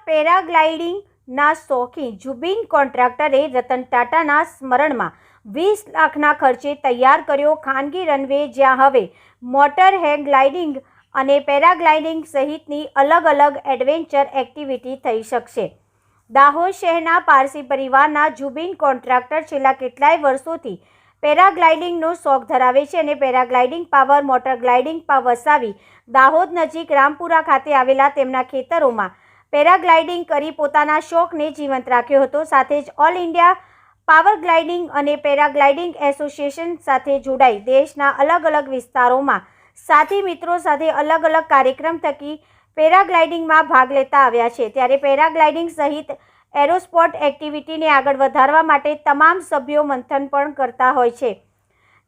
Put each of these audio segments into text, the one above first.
પેરાગ્લાઇડિંગના શોખીન જુબિન કોન્ટ્રાક્ટરે રતન ટાટાના સ્મરણમાં 20 લાખના ખર્ચે તૈયાર કર્યો ખાનગી રનવે, જ્યાં હવે મોટર હેંગ ગ્લાઇડિંગ અને પેરાગ્લાઇડિંગ સહિતની અલગ અલગ એડવેન્ચર એક્ટિવિટી થઈ શકશે. દાહોદ શહેરના પારસી પરિવારના જુબિન કોન્ટ્રાક્ટર છેલ્લા કેટલાય વર્ષોથી પેરાગ્લાઇડિંગનો શોખ ધરાવે છે અને પેરાગ્લાઇડિંગ પાવર મોટર ગ્લાઇડિંગ વસાવી દાહોદ નજીક રામપુરા ખાતે આવેલા તેમના ખેતરોમાં પેરાગ્લાઇડિંગ કરી પોતાના શોખને જીવંત રાખ્યો હતો. સાથે જ ઓલ ઇન્ડિયા પાવર ગ્લાઇડિંગ અને પેરાગ્લાઇડિંગ એસોસિએશન સાથે જોડાઈ દેશના અલગ અલગ વિસ્તારોમાં સાથી મિત્રો સાથે અલગ અલગ કાર્યક્રમ થકી પેરાગ્લાઇડિંગમાં ભાગ લેતા આવ્યા છે. ત્યારે પેરાગ્લાઇડિંગ સહિત એરોસ્પોર્ટ એક્ટિવિટીને આગળ વધારવા માટે તમામ સભ્યો મંથન પણ કરતા હોય છે.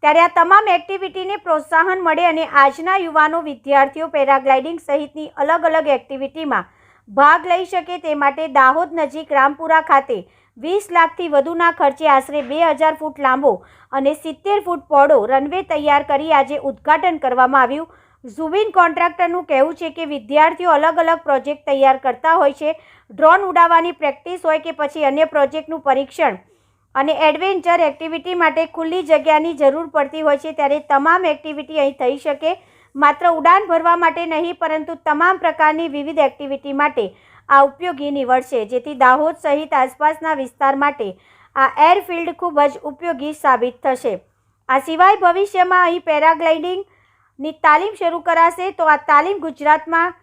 ત્યારે આ તમામ એક્ટિવિટીને પ્રોત્સાહન મળે અને આજના યુવાનો વિદ્યાર્થીઓ પેરાગ્લાઇડિંગ સહિતની અલગ અલગ એક્ટિવિટીમાં ભાગ લઈ શકે તે માટે દાહોદ નજીક રામપુરા ખાતે 20 લાખથી વધુના ખર્ચે આશરે 2000 ફૂટ લાંબો અને 70 ફૂટ પહોળો રનવે તૈયાર કરી આજે ઉદ્ઘાટન કરવામાં આવ્યું. જુબિન કોન્ટ્રાક્ટરનું કહેવું છે કે વિદ્યાર્થીઓ અલગ અલગ પ્રોજેક્ટ તૈયાર કરતા હોય છે. ડ્રોન ઉડાવવાની પ્રેક્ટિસ હોય કે પછી અન્ય પ્રોજેક્ટનું પરીક્ષણ અને એડવેન્ચર એક્ટિવિટી માટે ખુલ્લી જગ્યાની જરૂર પડતી હોય છે. ત્યારે તમામ એક્ટિવિટી અહીં થઈ શકે. માત્ર ઉડાન ભરવા માટે નહીં, પરંતુ તમામ પ્રકારની વિવિધ એક્ટિવિટી માટે આ ઉપયોગી નીવડશે, જેથી દાહોદ સહિત આસપાસના વિસ્તાર માટે આ એરફિલ્ડ ખૂબ જ ઉપયોગી સાબિત થશે. આ સિવાય ભવિષ્યમાં અહીં પેરાગ્લાઇડિંગની તાલીમ શરૂ કરાશે તો આ તાલીમ ગુજરાતમાં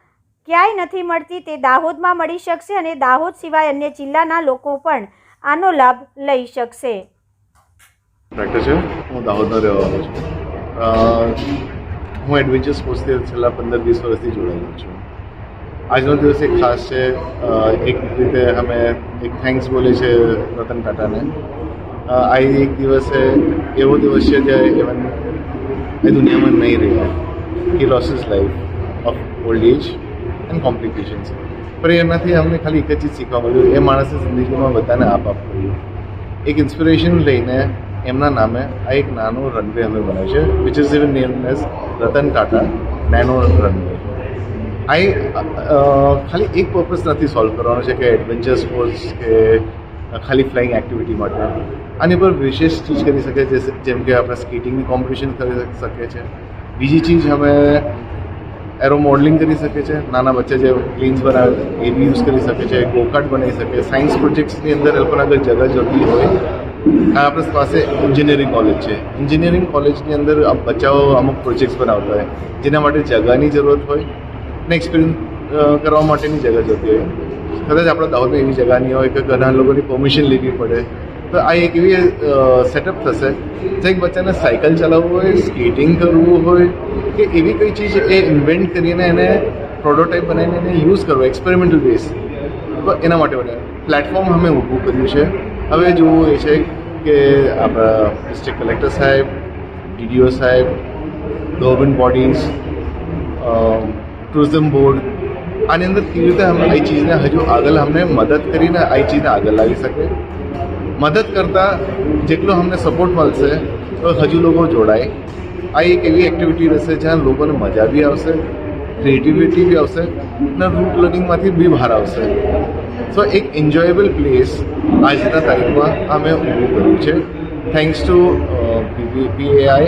ક્યાંય નથી મળતી, તે દાહોદમાં મળી શકશે અને દાહોદ સિવાય અન્ય જિલ્લાના લોકો પણ આનો લાભ લઈ શકશે. હું દાહોદનો રહેવાનો છું. હું એડવેન્ચર સ્પોર્ટ્સથી છેલ્લા 15-20 વર્ષથી જોડાયેલો છું. આજનો દિવસ એક ખાસ છે. એક રીતે અમે એક થેન્ક્સ બોલે છે રતન ટાટાને. આ એક દિવસ એવો દિવસ છે જે ઇવન એ દુનિયામાં નહીં રહ્યા. He lost his life of old age and complications. પણ એનાથી અમને ખાલી એક જ ચીજ શીખવા મળ્યું. એ માણસે જિંદગીમાં બધાને આપ કર્યું. એક ઇન્સ્પિરેશન લઈને એમના નામે આ એક નાનો રનવે અમે બનાવ્યો છે, which is even named as Ratan Tata nano runway. ખાલી એક પર્પઝ નથી સોલ્વ કરવાનો છે કે એડવેન્ચર સ્પોર્ટ્સ કે ખાલી ફ્લાઇંગ એક્ટિવિટી માટે. આની પર વિશેષ ચીજ કરી શકે છે, જેમ કે આપણે સ્કેટિંગની કોમ્પિટિશન કરી શકીએ છીએ. બીજી ચીજ અમે એરો મોડલિંગ કરી શકે છે. નાના બચ્ચા જે પ્લેન્સ બનાવે એ બી યુઝ કરી શકે છે. ગોકાર્ટ બનાવી શકે. સાયન્સ પ્રોજેક્ટ્સની અંદર એ લોકોને અગર જગા જોતી હોય, આપણી પાસે એન્જિનિયરિંગ કોલેજ છે. એન્જિનિયરિંગ કોલેજની અંદર બચ્ચાઓ અમુક પ્રોજેક્ટ્સ બનાવતા હોય, જેના માટે જગાની જરૂરત હોય ને એક્સપિરિયન્સ કરવા માટેની જગા જોતી હોય. કદાચ આપણા દાહોદમાં એવી જગા નહીં હોય કે ઘણા લોકોની પરમિશન લેવી પડે, તો આ એક એવી સેટઅપ થશે જે એક બચ્ચાને સાયકલ ચલાવવું હોય, સ્કેટિંગ કરવું હોય કે એવી કઈ ચીજ એ ઇન્વેન્ટ કરીને એને પ્રોટોટાઇપ બનાવીને એને યુઝ કરવો એક્સપેરિમેન્ટલ બેઝ, તો એના માટે પ્લેટફોર્મ અમે ઊભું કર્યું છે. હવે જોવું એ છે કે આપણા ડિસ્ટ્રિક્ટ કલેક્ટર સાહેબ, ડીડીઓ સાહેબ, ગવર્મેન્ટ બોડીઝ, ટુરિઝમ બોર્ડ, આની અંદર કેવી રીતે અમે આ ચીજને હજુ આગળ અમને મદદ કરીને આ ચીજને આગળ લાવી શકે. મદદ કરતાં જેટલો અમને સપોર્ટ મળશે તો હજુ લોકો જોડાય. આ એક એવી એક્ટિવિટી રહેશે જ્યાં લોકોને મજા બી આવશે, ક્રિએટિવિટી બી આવશે અને રૂટ લર્નિંગમાંથી બી બહાર આવશે. સો એક એન્જોયેબલ પ્લેસ આજના તારીખમાં અમે ઊભું કર્યું છે. થેન્ક્સ ટુ PAI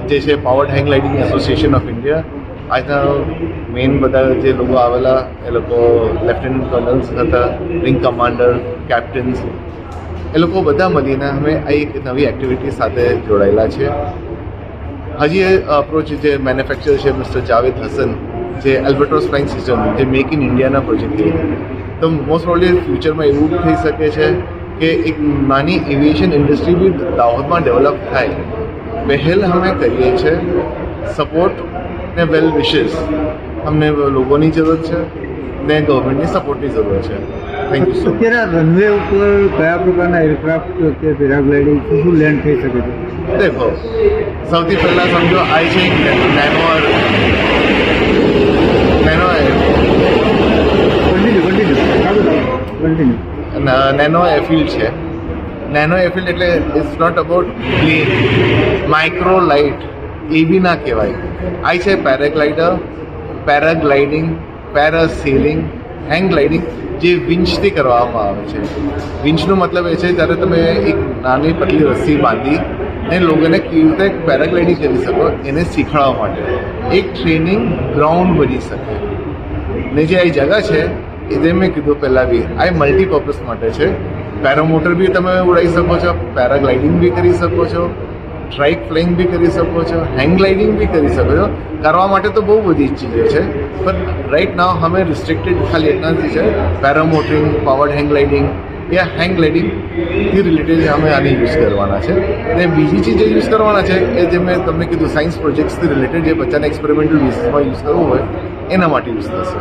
જે છે powered hang gliding association of India. આજના મેઇન બધા જે લોકો આવેલા એ લોકો લેફ્ટનન્ટ કર્નલ્સ હતા, વિંગ કમાન્ડર, કેપ્ટન્સ, એ લોકો બધા મળીને અમે આ એક નવી એક્ટિવિટી સાથે જોડાયેલા છે. હજી એ અપ્રોચ જે મેન્યુફેક્ચર છે મિસ્ટર જાવેદ હસન, જે એલ્બર્ટોસ ફ્લાઇંગ સિસ્ટમ જે મેક ઇન ઇન્ડિયાના પ્રોજેક્ટ છે, તો મોસ્ટ પ્રોબેબલી ફ્યુચરમાં એવું બી થઈ શકે છે કે એક નાની એવિએશન ઇન્ડસ્ટ્રી બી દાહોદમાં ડેવલપ થાય. પહેલ અમે કરીએ છીએ. સપોર્ટ ને વેલ વિશેસ અમને લોકોની જરૂરત છે ને ગવર્મેન્ટની સપોર્ટની જરૂર છે. Thank you so much. અત્યારે રનવે ઉપર કયા પ્રકારના એરક્રાફ્ટ કે પેરાગ્લાઇડિંગ શું લેન્ડ થઈ શકે છે? દેખો, સૌથી પહેલાં સમજો આ છે નેનો એરફિલ્ડ છે. નેનો એરફિલ્ડ એટલે it's not about plane, micro light એ બી ના કહેવાય. આ છે paraglider, paragliding, parasailing, hang gliding જે વિંચથી કરવામાં આવે છે. વિંચનો મતલબ એ છે જ્યારે તમે એક નાની પતલી રસ્સી બાંધી અને લોકોને કેવી રીતે પેરાગ્લાઇડિંગ કરી શકો એને શીખવાડવા માટે એક ટ્રેનિંગ ગ્રાઉન્ડ બની શકે. ને જે આ જગા છે એ જે મેં કીધું પહેલાં બી આ મલ્ટીપર્પઝ માટે છે. પેરામોટર બી તમે ઉડાવી શકો છો, પેરાગ્લાઇડિંગ બી કરી શકો છો, ટ્રાઇક ફ્લાઇંગ બી કરી શકો છો, હેંગ ગ્લાઇડિંગ બી કરી શકો છો. કરવા માટે તો બહુ બધી ચીજો છે, પણ રાઇટ નાવ અમે રિસ્ટ્રિક્ટેડ ખાલી એટલાથી છે પેરામોટરિંગ, પાવર્ડ હેંગ ગ્લાઇડિંગ યા હેંગ ગ્લાઇડિંગથી રિલેટેડ અમે આને યુઝ કરવાના છે. અને બીજી ચીજ જે યુઝ કરવાના છે એ જે મેં તમને કીધું સાયન્સ પ્રોજેક્ટ્સથી રિલેટેડ જે બચ્ચાને એક્સપેરિમેન્ટલ બેસિસમાં યુઝ કરવું હોય એના માટે યુઝ થશે.